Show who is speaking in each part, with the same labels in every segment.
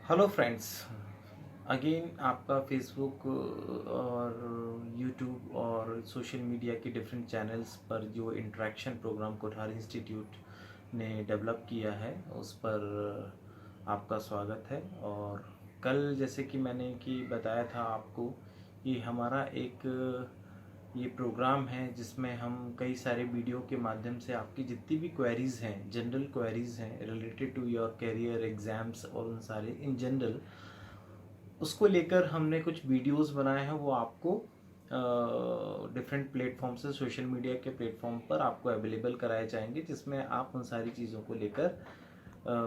Speaker 1: Hello friends, again आपका Facebook और YouTube और सोशल मीडिया के डिफरेंट चैनल्स पर जो इंटरेक्शन प्रोग्राम कोठार इंस्टीट्यूट ने डेवलप किया है उस पर आपका स्वागत है। और कल जैसे कि मैंने बताया था आपको कि हमारा एक ये प्रोग्राम है जिसमें हम कई सारे वीडियो के माध्यम से आपकी जितनी भी क्वेरीज़ हैं, जनरल क्वेरीज़ हैं related to your career, exams और उन सारे इन जनरल, उसको लेकर हमने कुछ वीडियोस बनाए हैं। वो आपको डिफरेंट प्लेटफॉर्म से, सोशल मीडिया के प्लेटफॉर्म पर आपको अवेलेबल कराए जाएंगे, जिसमें आप उन सारी चीज़ों को लेकर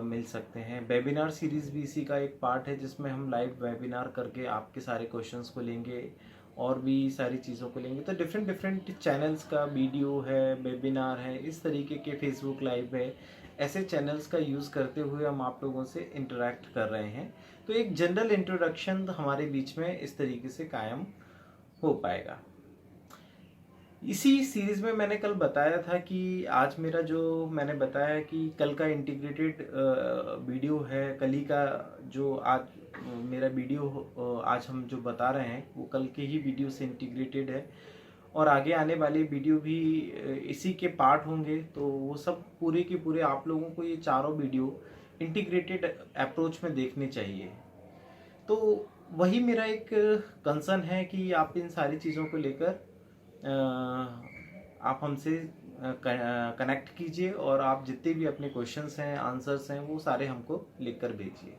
Speaker 1: मिल सकते हैं। वेबिनार सीरीज़ भी इसी का एक पार्ट है, जिसमें हम लाइव वेबिनार करके आपके सारे क्वेश्चंस को लेंगे और भी सारी चीज़ों को लेंगे। तो डिफरेंट डिफरेंट चैनल्स का वीडियो है, वेबिनार है, इस तरीके के फेसबुक लाइव है, ऐसे चैनल्स का यूज़ करते हुए हम आप लोगों से इंटरेक्ट कर रहे हैं। तो एक जनरल इंट्रोडक्शन हमारे बीच में इस तरीके से कायम हो पाएगा। इसी सीरीज में मैंने कल बताया था कि आज मेरा जो मैंने बताया कि कल का इंटीग्रेटेड वीडियो है, कल ही का जो आज मेरा वीडियो आज हम जो बता रहे हैं वो कल के ही वीडियो से इंटीग्रेटेड है और आगे आने वाले वीडियो भी इसी के पार्ट होंगे। तो वो सब पूरे के पूरे आप लोगों को ये चारों वीडियो इंटीग्रेटेड अप्रोच में देखने चाहिए। तो वही मेरा एक कंसर्न है कि आप इन सारी चीज़ों को लेकर आप हमसे कनेक्ट कीजिए और आप जितने भी अपने क्वेश्चंस हैं, आंसर्स हैं, वो सारे हमको लिखकर भेजिए।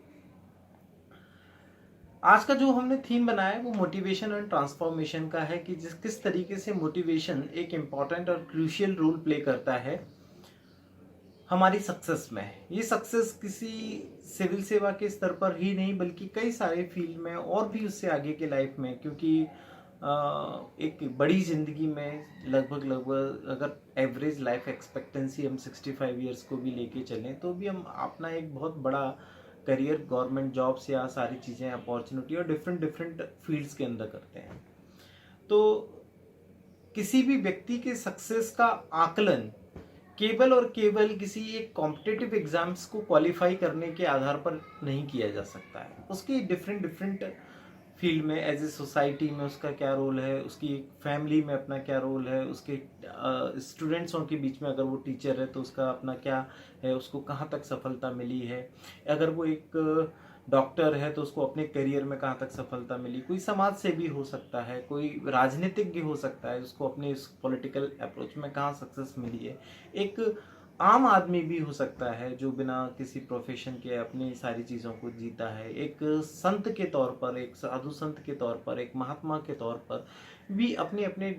Speaker 1: आज का जो हमने थीम बनाया है वो मोटिवेशन एंड ट्रांसफॉर्मेशन का है कि किस तरीके से मोटिवेशन एक इम्पॉर्टेंट और क्रूशियल रोल प्ले करता है हमारी सक्सेस में। ये सक्सेस किसी सिविल सेवा के स्तर पर ही नहीं बल्कि कई सारे फील्ड में और भी उससे आगे के लाइफ में, क्योंकि एक बड़ी ज़िंदगी में लगभग अगर एवरेज लाइफ एक्सपेक्टेंसी हम 65 ईयर्स को भी लेके चलें तो भी हम अपना एक बहुत बड़ा करियर गवर्नमेंट जॉब्स या सारी चीज़ें अपॉर्चुनिटी और डिफरेंट डिफरेंट फील्ड्स के अंदर करते हैं। तो किसी भी व्यक्ति के सक्सेस का आकलन केवल और केवल किसी एक कॉम्पिटिटिव एग्जाम्स को क्वालिफाई करने के आधार पर नहीं किया जा सकता है। उसकी डिफरेंट डिफरेंट फील्ड में एज ए सोसाइटी में उसका क्या रोल है, उसकी फैमिली में अपना क्या रोल है, उसके स्टूडेंट्सों के बीच में अगर वो टीचर है तो उसका अपना क्या है, उसको कहाँ तक सफलता मिली है, अगर वो एक डॉक्टर है तो उसको अपने करियर में कहाँ तक सफलता मिली, कोई समाज सेवी हो सकता है, कोई राजनीतिज्ञ हो सकता है, उसको अपने इस पॉलिटिकल अप्रोच में कहाँ सक्सेस मिली है, एक आम आदमी भी हो सकता है जो बिना किसी प्रोफेशन के अपनी सारी चीज़ों को जीता है, एक संत के तौर पर, एक साधु संत के तौर पर, एक महात्मा के तौर पर भी अपने अपने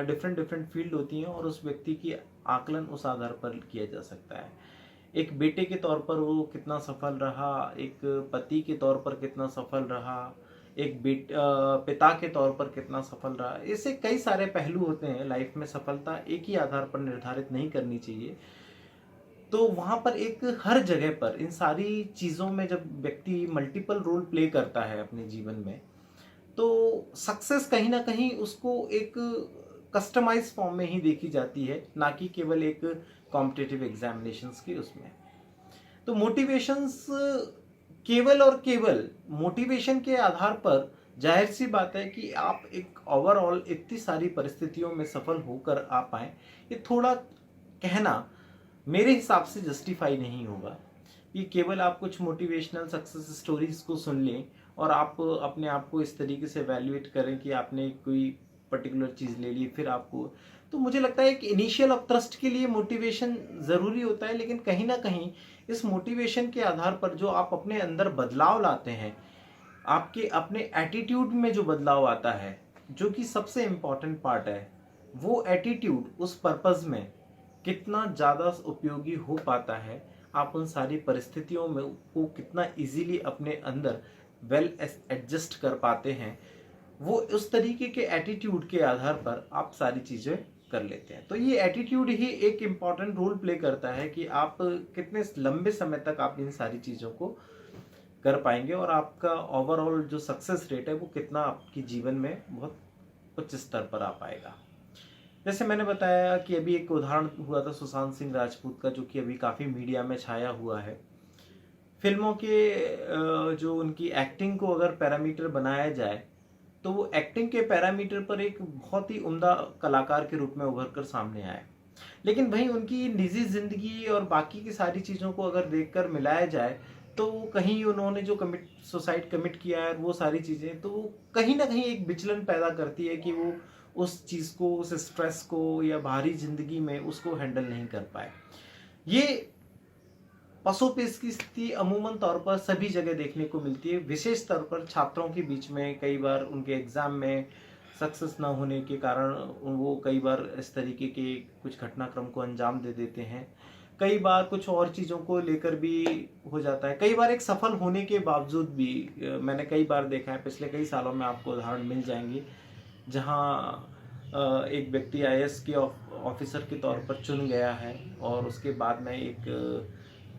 Speaker 1: डिफरेंट डिफरेंट फील्ड होती हैं और उस व्यक्ति की आकलन उस आधार पर किया जा सकता है। एक बेटे के तौर पर वो कितना सफल रहा, एक पति के तौर पर कितना सफल रहा, एक पिता के तौर पर कितना सफल रहा, ऐसे कई सारे पहलू होते हैं लाइफ में। सफलता एक ही आधार पर निर्धारित नहीं करनी चाहिए। तो वहाँ पर एक हर जगह पर इन सारी चीज़ों में जब व्यक्ति मल्टीपल रोल प्ले करता है अपने जीवन में, तो सक्सेस कहीं ना कहीं उसको एक कस्टमाइज फॉर्म में ही देखी जाती है, ना कि केवल एक कॉम्पिटिटिव एग्जामिनेशंस की उसमें। तो मोटिवेशंस केवल और केवल मोटिवेशन के आधार पर जाहिर सी बात है कि आप एक ओवरऑल इतनी सारी परिस्थितियों में सफल होकर आ पाए, ये थोड़ा कहना मेरे हिसाब से जस्टिफाई नहीं होगा। ये केवल आप कुछ मोटिवेशनल सक्सेस स्टोरीज को सुन लें और आप अपने आप को इस तरीके से वैल्यूएट करें कि आपने कोई पर्टिकुलर चीज़ ले ली फिर आपको, तो मुझे लगता है कि इनिशियल अपथ्रस्ट के लिए मोटिवेशन ज़रूरी होता है, लेकिन कहीं ना कहीं इस मोटिवेशन के आधार पर जो आप अपने अंदर बदलाव लाते हैं, आपके अपने एटीट्यूड में जो बदलाव आता है, जो कि सबसे इम्पॉर्टेंट पार्ट है, वो एटीट्यूड उस पर्पज़ में कितना ज़्यादा उपयोगी हो पाता है, आप उन सारी परिस्थितियों में को कितना इजीली अपने अंदर वेल एडजस्ट कर पाते हैं, वो उस तरीके के एटीट्यूड के आधार पर आप सारी चीज़ें कर लेते हैं। तो ये एटीट्यूड ही एक इम्पॉर्टेंट रोल प्ले करता है कि आप कितने लंबे समय तक आप इन सारी चीज़ों को कर पाएंगे और आपका ओवरऑल जो सक्सेस रेट है वो कितना आपके जीवन में बहुत उच्च स्तर पर आ पाएगा। जैसे मैंने बताया कि अभी एक उदाहरण हुआ था सुशांत सिंह राजपूत का, जो कि अभी काफ़ी मीडिया में छाया हुआ है। फिल्मों के जो उनकी एक्टिंग को अगर पैरामीटर बनाया जाए, तो वो एक्टिंग के पैरामीटर पर एक बहुत ही उम्दा कलाकार के रूप में उभर कर सामने आए। लेकिन भाई उनकी निजी जिंदगी और बाकी की सारी चीज़ों को अगर देखकर मिलाया जाए, तो कहीं उन्होंने जो सुसाइड कमिट किया है, वो सारी चीज़ें तो वो कहीं ना कहीं एक विचलन पैदा करती है कि वो उस चीज़ को, उस स्ट्रेस को या बाहरी जिंदगी में उसको हैंडल नहीं कर पाए। ये पशुपेश की स्थिति अमूमन तौर पर सभी जगह देखने को मिलती है, विशेष तौर पर छात्रों के बीच में। कई बार उनके एग्जाम में सक्सेस ना होने के कारण वो कई बार इस तरीके के कुछ घटनाक्रम को अंजाम दे देते हैं। कई बार कुछ और चीज़ों को लेकर भी हो जाता है। कई बार एक सफल होने के बावजूद भी मैंने कई बार देखा है, पिछले कई सालों में आपको उदाहरण मिल जाएंगे, जहाँ एक व्यक्ति आईएएस के ऑफिसर के तौर पर चुन गया है और उसके बाद में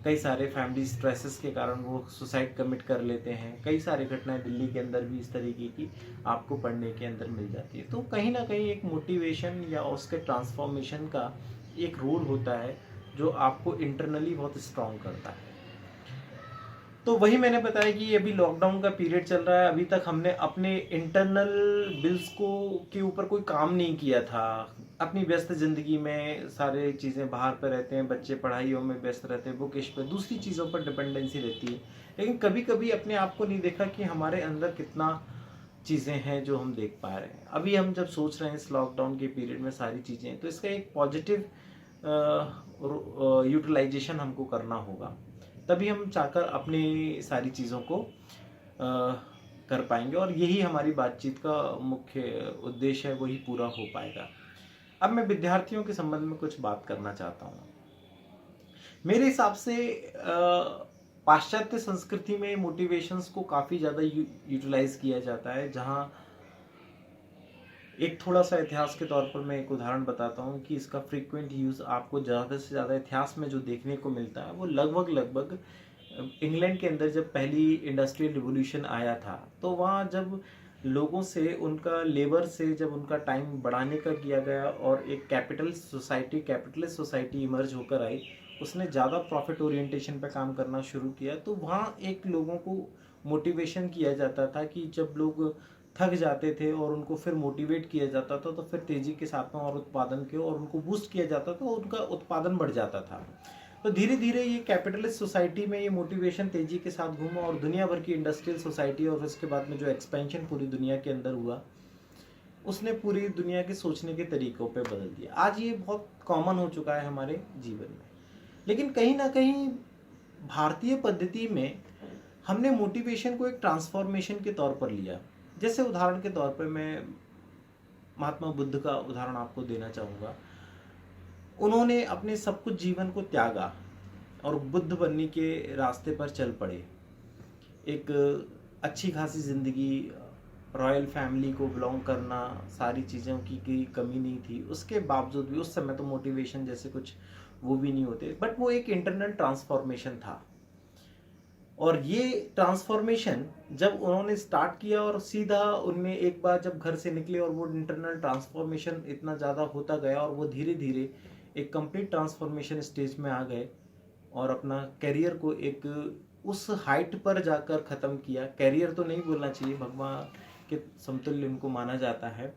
Speaker 1: कई सारे फैमिली स्ट्रेसेस के कारण वो सुसाइड कमिट कर लेते हैं। कई सारी घटनाएं दिल्ली के अंदर भी इस तरीके की आपको पढ़ने के अंदर मिल जाती है। तो कहीं ना कहीं एक मोटिवेशन या उसके ट्रांसफॉर्मेशन का एक रोल होता है, जो आपको इंटरनली बहुत स्ट्रांग करता है। तो वही मैंने बताया कि अभी लॉकडाउन का पीरियड चल रहा है, अभी तक हमने अपने इंटरनल बिल्स को के ऊपर कोई काम नहीं किया था। अपनी व्यस्त जिंदगी में सारे चीज़ें बाहर पे रहते हैं, बच्चे पढ़ाइयों में व्यस्त रहते हैं, बुकिश पे, दूसरी चीज़ों पर डिपेंडेंसी रहती है। लेकिन कभी कभी अपने आप को नहीं देखा कि हमारे अंदर कितना चीज़ें हैं जो हम देख पा रहे हैं। अभी हम जब सोच रहे हैं इस लॉकडाउन के पीरियड में सारी चीज़ें, तो इसका एक पॉजिटिव यूटिलाइजेशन हमको करना होगा, तभी हम चाहकर अपनी सारी चीज़ों को कर पाएंगे और यही हमारी बातचीत का मुख्य उद्देश्य है, वही पूरा हो पाएगा। अब मैं विद्यार्थियों के संबंध में कुछ बात करना चाहता हूँ। मेरे हिसाब से पाश्चात्य संस्कृति में मोटिवेशंस को काफ़ी ज़्यादा यूटिलाइज किया जाता है, जहाँ एक थोड़ा सा इतिहास के तौर पर मैं एक उदाहरण बताता हूँ कि इसका फ्रीक्वेंट यूज़ आपको ज़्यादा से ज़्यादा इतिहास में जो देखने को मिलता है, वो लगभग इंग्लैंड के अंदर जब पहली इंडस्ट्रियल रिवॉल्यूशन आया था, तो वहाँ जब लोगों से उनका लेबर से जब उनका टाइम बढ़ाने का किया गया और एक कैपिटलिस्ट सोसाइटी इमर्ज होकर आई, उसने ज़्यादा प्रॉफिट ओरिएंटेशन पे काम करना शुरू किया। तो वहाँ एक लोगों को मोटिवेशन किया जाता था कि जब लोग थक जाते थे और उनको फिर मोटिवेट किया जाता था, तो फिर तेज़ी के साथ में और उत्पादन के और उनको बूस्ट किया जाता था, उनका उत्पादन बढ़ जाता था। तो धीरे धीरे ये कैपिटलिस्ट सोसाइटी में ये मोटिवेशन तेज़ी के साथ घूमा और दुनिया भर की इंडस्ट्रियल सोसाइटी और उसके बाद में जो एक्सपेंशन पूरी दुनिया के अंदर हुआ, उसने पूरी दुनिया के सोचने के तरीक़ों पे बदल दिया। आज ये बहुत कॉमन हो चुका है हमारे जीवन में। लेकिन कहीं ना कहीं भारतीय पद्धति में हमने मोटिवेशन को एक ट्रांसफॉर्मेशन के तौर पर लिया। जैसे उदाहरण के तौर पर मैं महात्मा बुद्ध का उदाहरण आपको देना चाहूँगा। उन्होंने अपने सब कुछ जीवन को त्यागा और बुद्ध बनने के रास्ते पर चल पड़े। एक अच्छी खासी ज़िंदगी, रॉयल फैमिली को बिलोंग करना, सारी चीज़ों की कमी नहीं थी। उसके बावजूद भी उस समय तो मोटिवेशन जैसे कुछ वो भी नहीं होते, बट वो एक इंटरनल ट्रांसफॉर्मेशन था। और ये ट्रांसफॉर्मेशन जब उन्होंने स्टार्ट किया और सीधा उनमें एक बार जब घर से निकले और वो इंटरनल ट्रांसफॉर्मेशन इतना ज़्यादा होता गया और वो धीरे धीरे एक कंप्लीट ट्रांसफॉर्मेशन स्टेज में आ गए और अपना करियर को एक उस हाइट पर जाकर ख़त्म किया। करियर तो नहीं बोलना चाहिए, भगवान के समतुल्य उनको माना जाता है,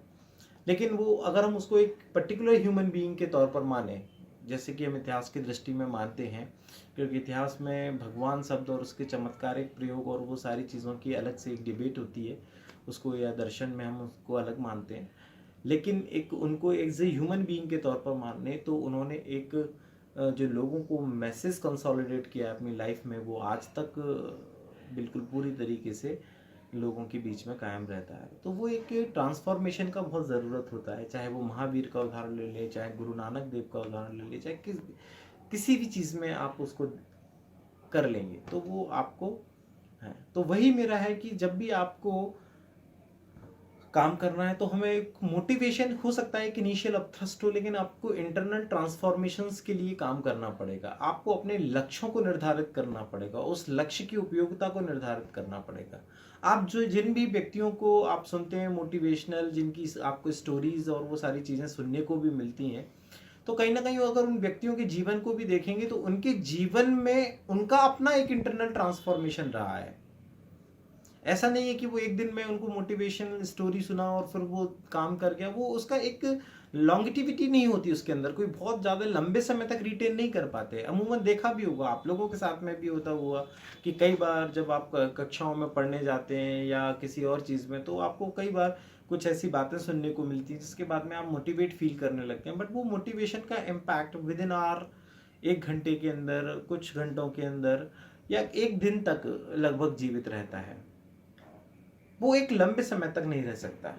Speaker 1: लेकिन वो अगर हम उसको एक पर्टिकुलर ह्यूमन बीइंग के तौर पर माने, जैसे कि हम इतिहास की दृष्टि में मानते हैं, क्योंकि इतिहास में भगवान शब्द और उसके चमत्कारिक प्रयोग और वो सारी चीज़ों की अलग से एक डिबेट होती है, उसको या दर्शन में हम उसको अलग मानते हैं। लेकिन एक उनको एज ए ह्यूमन बीइंग के तौर पर मानने, तो उन्होंने एक जो लोगों को मैसेज कंसोलिडेट किया अपनी लाइफ में, वो आज तक बिल्कुल पूरी तरीके से लोगों के बीच में कायम रहता है। तो वो एक ट्रांसफॉर्मेशन का बहुत ज़रूरत होता है, चाहे वो महावीर का उदाहरण ले लें, चाहे गुरु नानक देव का उदाहरण ले लें, चाहे किसी भी चीज़ में आप उसको कर लेंगे तो वो आपको है। तो वही मेरा है कि जब भी आपको काम करना है तो हमें एक मोटिवेशन हो सकता है कि इनिशियल अपथ्रस्ट हो, लेकिन आपको इंटरनल ट्रांसफॉर्मेशंस के लिए काम करना पड़ेगा। आपको अपने लक्ष्यों को निर्धारित करना पड़ेगा, उस लक्ष्य की उपयोगिता को निर्धारित करना पड़ेगा। आप जो जिन भी व्यक्तियों को आप सुनते हैं मोटिवेशनल, जिनकी आपको स्टोरीज और वो सारी चीज़ें सुनने को भी मिलती हैं, तो कहीं ना कहीं अगर उन व्यक्तियों के जीवन को भी देखेंगे तो उनके जीवन में उनका अपना एक इंटरनल ट्रांसफॉर्मेशन रहा है। ऐसा नहीं है कि वो एक दिन में उनको मोटिवेशनल स्टोरी सुना और फिर वो काम कर गया, वो उसका एक लॉन्गिटिविटी नहीं होती उसके अंदर, कोई बहुत ज़्यादा लंबे समय तक रिटेन नहीं कर पाते। अमूमन देखा भी होगा, आप लोगों के साथ में भी होता हुआ कि कई बार जब आप कक्षाओं में पढ़ने जाते हैं या किसी और चीज़ में, तो आपको कई बार कुछ ऐसी बातें सुनने को मिलती हैं जिसके बाद में आप मोटिवेट फील करने लगते हैं, बट वो मोटिवेशन का इम्पैक्ट विद इन आवर 1 घंटे के अंदर, कुछ घंटों के अंदर या एक दिन तक लगभग जीवित रहता है, वो एक लंबे समय तक नहीं रह सकता।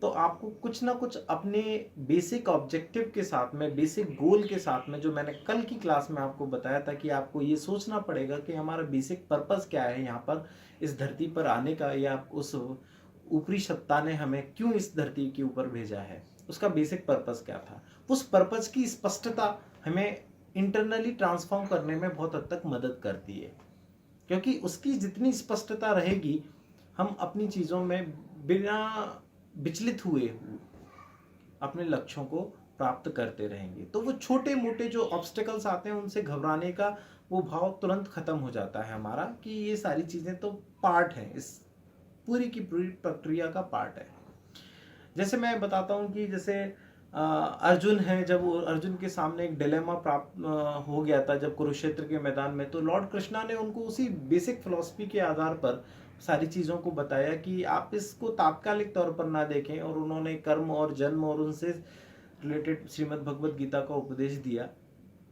Speaker 1: तो आपको कुछ ना कुछ अपने बेसिक ऑब्जेक्टिव के साथ में, बेसिक गोल के साथ में, जो मैंने कल की क्लास में आपको बताया था कि आपको ये सोचना पड़ेगा कि हमारा बेसिक पर्पस क्या है यहाँ पर इस धरती पर आने का, या उस ऊपरी सत्ता ने हमें क्यों इस धरती के ऊपर भेजा है, उसका बेसिक पर्पस क्या था। उस पर्पस की स्पष्टता हमें इंटरनली ट्रांसफॉर्म करने में बहुत हद तक मदद करती है, क्योंकि उसकी जितनी स्पष्टता रहेगी हम अपनी चीज़ों में बिना विचलित हुए अपने लक्ष्यों को प्राप्त करते रहेंगे। तो वो छोटे मोटे जो ऑब्स्टेकल्स आते हैं उनसे घबराने का वो भाव तुरंत खत्म हो जाता है हमारा, कि ये सारी चीज़ें तो पार्ट है, इस पूरी की पूरी प्रक्रिया का पार्ट है। जैसे मैं बताता हूँ कि जैसे अर्जुन है, जब अर्जुन के सामने एक डिलेमा प्राप्त हो गया था जब कुरुक्षेत्र के मैदान में, तो लॉर्ड कृष्णा ने उनको उसी बेसिक फिलॉसफी के आधार पर सारी चीज़ों को बताया कि आप इसको तात्कालिक तौर पर ना देखें, और उन्होंने कर्म और जन्म और उनसे रिलेटेड श्रीमद् भगवद गीता का उपदेश दिया।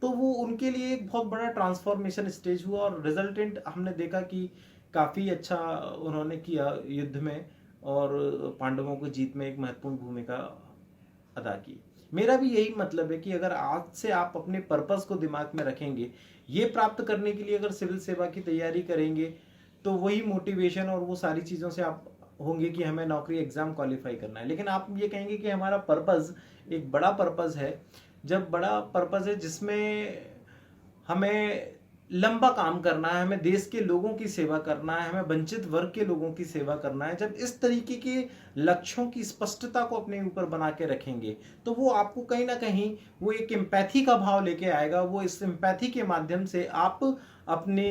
Speaker 1: तो वो उनके लिए एक बहुत बड़ा ट्रांसफॉर्मेशन स्टेज हुआ, और रिजल्टेंट हमने देखा कि काफ़ी अच्छा उन्होंने किया युद्ध में, और पांडवों को जीत में एक महत्वपूर्ण भूमिका अदा की। मेरा भी यही मतलब है कि अगर आज से आप अपने पर्पस को दिमाग में रखेंगे, ये प्राप्त करने के लिए अगर सिविल सेवा की तैयारी करेंगे, तो वही मोटिवेशन और वो सारी चीज़ों से आप होंगे कि हमें नौकरी एग्जाम क्वालिफाई करना है। लेकिन आप ये कहेंगे कि हमारा पर्पस एक बड़ा पर्पस है, जब बड़ा पर्पस है जिसमें हमें लंबा काम करना है, हमें देश के लोगों की सेवा करना है, हमें वंचित वर्ग के लोगों की सेवा करना है, जब इस तरीके के लक्ष्यों की स्पष्टता को अपने ऊपर बना के रखेंगे, तो वो आपको कहीं ना कहीं वो एक एम्पैथी का भाव लेके आएगा। वो इस एम्पैथी के माध्यम से आप अपने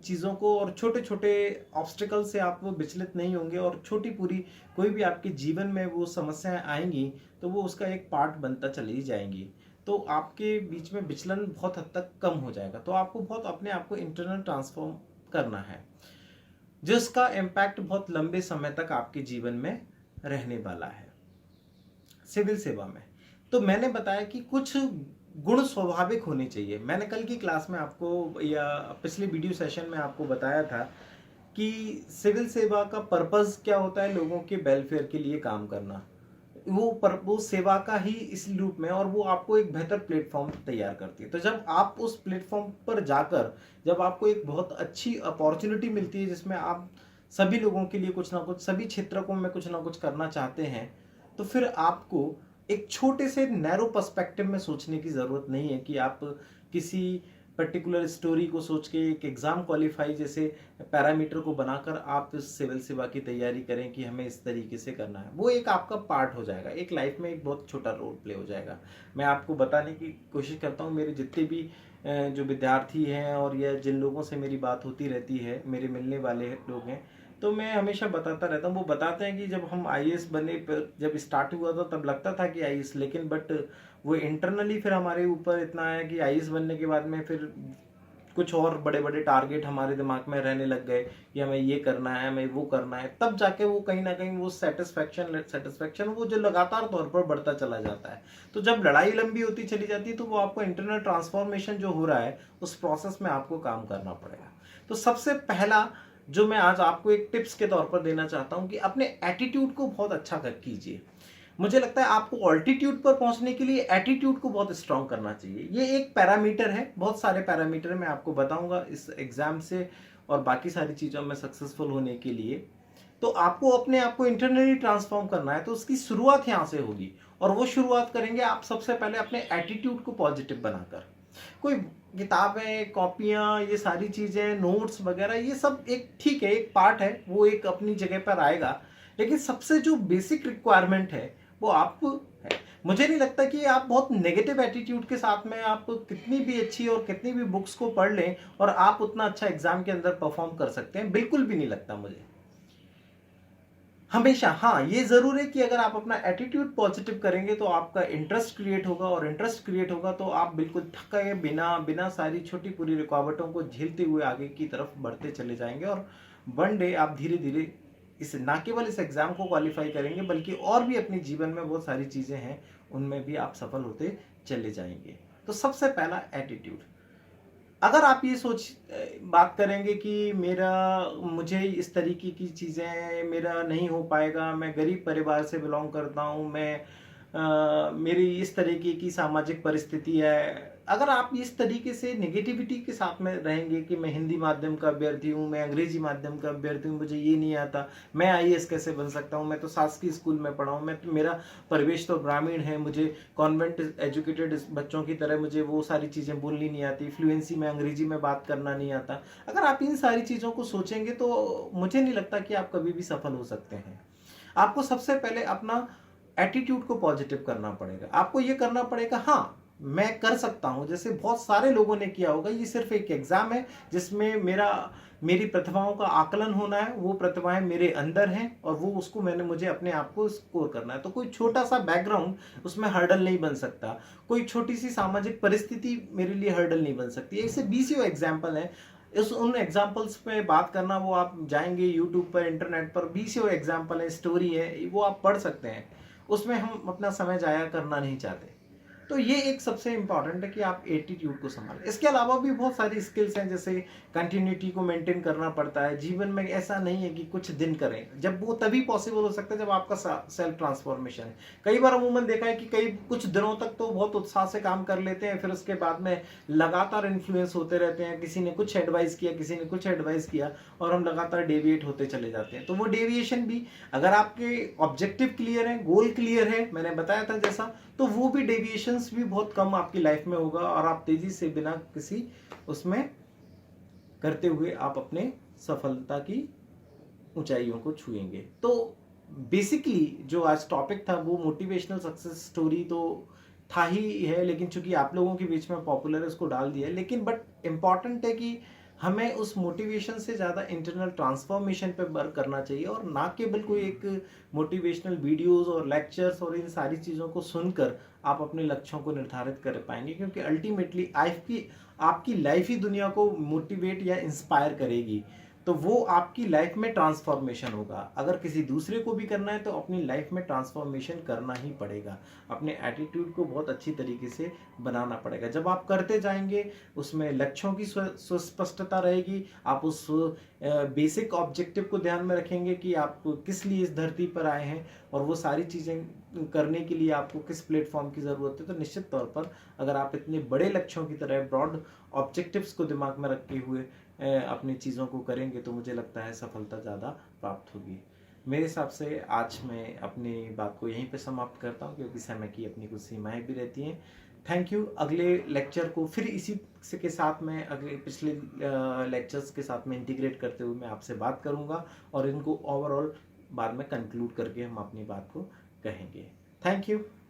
Speaker 1: चीज़ों को और छोटे छोटे ऑब्स्टिकल से आप विचलित नहीं होंगे, और छोटी पूरी कोई भी आपके जीवन में वो समस्याएं आएंगी तो वो उसका एक पार्ट बनता चली जाएंगी। तो आपके बीच में विचलन बहुत हद तक कम हो जाएगा। तो आपको बहुत अपने आप को इंटरनल ट्रांसफॉर्म करना है, जिसका इम्पैक्ट बहुत लंबे समय तक आपके जीवन में रहने वाला है। सिविल सेवा में तो मैंने बताया कि कुछ गुण स्वाभाविक होने चाहिए। मैंने कल की क्लास में आपको या पिछले वीडियो सेशन में आपको बताया था कि सिविल सेवा का पर्पस क्या होता है, लोगों के वेलफेयर के लिए काम करना। वो सेवा का ही इस लूप में, और वो आपको एक बेहतर प्लेटफॉर्म तैयार करती है। तो जब आप उस प्लेटफॉर्म पर जाकर जब आपको एक बहुत अच्छी अपॉर्चुनिटी मिलती है जिसमें आप सभी लोगों के लिए कुछ ना कुछ, सभी क्षेत्रों में कुछ ना कुछ करना चाहते हैं, तो फिर आपको एक छोटे से नैरो पर्सपेक्टिव में सोचने की ज़रूरत नहीं है कि आप किसी पर्टिकुलर स्टोरी को सोच के एक एग्ज़ाम क्वालिफाई जैसे पैरामीटर को बनाकर आप इस सिविल सेवा की तैयारी करें कि हमें इस तरीके से करना है। वो एक आपका पार्ट हो जाएगा, एक लाइफ में एक बहुत छोटा रोल प्ले हो जाएगा। मैं आपको बताने की कोशिश करता हूँ, मेरे जितने भी जो विद्यार्थी हैं और या जिन लोगों से मेरी बात होती रहती है, मेरे मिलने वाले लोग हैं, तो मैं हमेशा बताता रहता हूँ। वो बताते हैं कि जब हम आईएएस बने, जब स्टार्ट हुआ था तब लगता था कि आईएएस, लेकिन बट वो इंटरनली फिर हमारे ऊपर इतना आया कि आईएएस बनने के बाद में फिर कुछ और बड़े बड़े टारगेट हमारे दिमाग में रहने लग गए कि हमें ये करना है, हमें वो करना है। तब जाके वो कहीं ना कहीं वो सेटिस्फैक्शन वो जो लगातार तौर पर बढ़ता चला जाता है। तो जब लड़ाई लंबी होती चली जाती है तो वो आपको इंटरनल ट्रांसफॉर्मेशन जो हो रहा है उस प्रोसेस में आपको काम करना पड़ेगा। तो सबसे पहला जो मैं आज आपको एक टिप्स के तौर पर देना चाहता हूं कि अपने एटीट्यूड को बहुत अच्छा कर कीजिए। मुझे लगता है आपको ऑल्टीट्यूड पर पहुंचने के लिए एटीट्यूड को बहुत स्ट्रांग करना चाहिए। ये एक पैरामीटर है, बहुत सारे पैरामीटर मैं आपको बताऊंगा इस एग्जाम से और बाकी सारी चीज़ों में सक्सेसफुल होने के लिए। तो आपको अपने आप को इंटरनली ट्रांसफॉर्म करना है, तो उसकी शुरुआत यहाँ से होगी। और वो शुरुआत करेंगे आप सबसे पहले अपने एटीट्यूड को पॉजिटिव बनाकर। कोई किताबें, कॉपियां, ये सारी चीजें, नोट्स वगैरह, ये सब एक ठीक है, एक पार्ट है, वो एक अपनी जगह पर आएगा। लेकिन सबसे जो बेसिक रिक्वायरमेंट है वो आप है। मुझे नहीं लगता कि आप बहुत नेगेटिव एटीट्यूड के साथ में आप कितनी भी अच्छी और कितनी भी बुक्स को पढ़ लें और आप उतना अच्छा एग्जाम के अंदर परफॉर्म कर सकते हैं, बिल्कुल भी नहीं लगता मुझे। हमेशा हाँ, ये जरूर है कि अगर आप अपना एटीट्यूड पॉजिटिव करेंगे तो आपका इंटरेस्ट क्रिएट होगा, और इंटरेस्ट क्रिएट होगा तो आप बिल्कुल थके बिना बिना सारी छोटी पूरी रुकावटों को झेलते हुए आगे की तरफ बढ़ते चले जाएंगे। और वन डे आप धीरे धीरे इस ना केवल इस एग्जाम को क्वालिफाई करेंगे, बल्कि और भी अपने जीवन में बहुत सारी चीजें हैं उनमें भी आप सफल होते चले जाएंगे। तो सबसे पहला एटीट्यूड। अगर आप ये बात करेंगे कि मेरा मुझे इस तरीके की चीज़ें मेरा नहीं हो पाएगा, मैं गरीब परिवार से बिलोंग करता हूँ, मैं मेरी इस तरीके की सामाजिक परिस्थिति है, अगर आप इस तरीके से नेगेटिविटी के साथ में रहेंगे कि मैं हिंदी माध्यम का अभ्यर्थी हूँ, मैं अंग्रेजी माध्यम का अभ्यर्थी हूँ, मुझे ये नहीं आता, मैं आईएएस कैसे बन सकता हूँ, मैं तो शासकीय स्कूल में पढ़ा हूँ, मेरा परिवेश तो ग्रामीण है, मुझे कॉन्वेंट एजुकेटेड बच्चों की तरह मुझे वो सारी चीज़ें बोलनी नहीं आती, फ्लुएंसी में अंग्रेजी में बात करना नहीं आता, अगर आप इन सारी चीज़ों को सोचेंगे तो मुझे नहीं लगता कि आप कभी भी सफल हो सकते हैं। आपको सबसे पहले अपना एटीट्यूड को पॉजिटिव करना पड़ेगा। आपको ये करना पड़ेगा, हाँ मैं कर सकता हूं, जैसे बहुत सारे लोगों ने किया होगा। ये सिर्फ एक एग्जाम है जिसमें मेरी प्रतिभाओं का आकलन होना है, वो प्रतिभाएं मेरे अंदर हैं और वो उसको मुझे अपने आप को स्कोर करना है। तो कोई छोटा सा बैकग्राउंड उसमें हर्डल नहीं बन सकता, कोई छोटी सी सामाजिक परिस्थिति मेरे लिए हर्डल नहीं बन सकती। ऐसे 20 एग्जाम्पल है, उन एग्जाम्पल्स पे बात करना, वो आप जाएंगे यूट्यूब पर, इंटरनेट पर, 20 एग्जाम्पल है, स्टोरी है, वो आप पढ़ सकते हैं। उसमें हम अपना समय जाया करना नहीं चाहते। तो ये एक सबसे इंपॉर्टेंट है कि आप एटीट्यूड को संभालें। इसके अलावा भी बहुत सारी स्किल्स हैं, जैसे कंटिन्यूटी को मेंटेन करना पड़ता है जीवन में। ऐसा नहीं है कि कुछ दिन करें, जब वो तभी पॉसिबल हो सकता है जब आपका सेल्फ ट्रांसफॉर्मेशन है। कई बार अमूमन देखा है कि कई कुछ दिनों तक तो बहुत उत्साह से काम कर लेते हैं, फिर उसके बाद में लगातार इन्फ्लुएंस होते रहते हैं, किसी ने कुछ एडवाइस किया, किसी ने कुछ एडवाइस किया, और हम लगातार डेविएट होते चले जाते हैं। तो वो डेविएशन भी, अगर आपके ऑब्जेक्टिव क्लियर है, गोल क्लियर है, मैंने बताया था जैसा, तो वो भी डेविएशंस भी बहुत कम आपकी लाइफ में होगा, और आप तेजी से बिना किसी उसमें करते हुए आप अपने सफलता की ऊंचाइयों को छुएंगे। तो बेसिकली जो आज टॉपिक था वो मोटिवेशनल सक्सेस स्टोरी तो था ही है, लेकिन चूंकि आप लोगों के बीच में पॉपुलर है उसको डाल दिया है। लेकिन बट इम्पॉर्टेंट है कि हमें उस मोटिवेशन से ज़्यादा इंटरनल ट्रांसफॉर्मेशन पे वर्क करना चाहिए, और ना केवल कोई एक मोटिवेशनल वीडियोस और लेक्चर्स और इन सारी चीज़ों को सुनकर आप अपने लक्ष्यों को निर्धारित कर पाएंगे। क्योंकि अल्टीमेटली आपकी लाइफ ही दुनिया को मोटिवेट या इंस्पायर करेगी, तो वो आपकी लाइफ में ट्रांसफॉर्मेशन होगा। अगर किसी दूसरे को भी करना है तो अपनी लाइफ में ट्रांसफॉर्मेशन करना ही पड़ेगा, अपने एटीट्यूड को बहुत अच्छी तरीके से बनाना पड़ेगा। जब आप करते जाएंगे उसमें लक्ष्यों की सुस्पष्टता रहेगी, आप उस बेसिक ऑब्जेक्टिव को ध्यान में रखेंगे कि आप किस लिए इस धरती पर आए हैं, और वो सारी चीज़ें करने के लिए आपको किस प्लेटफॉर्म की ज़रूरत है। तो निश्चित तौर पर अगर आप इतने बड़े लक्ष्यों की तरह ब्रॉड ऑब्जेक्टिव्स को दिमाग में रखते हुए अपनी चीज़ों को करेंगे तो मुझे लगता है सफलता ज़्यादा प्राप्त होगी। मेरे हिसाब से आज मैं अपनी बात को यहीं पे समाप्त करता हूँ, क्योंकि समय की अपनी कुछ सीमाएं भी रहती हैं। Thank you. अगले लेक्चर को फिर इसी के साथ में, अगले पिछले लेक्चर्स के साथ में इंटीग्रेट करते हुए मैं आपसे बात करूँगा, और इनको ओवरऑल बाद में कंक्लूड करके हम अपनी बात को कहेंगे। Thank you.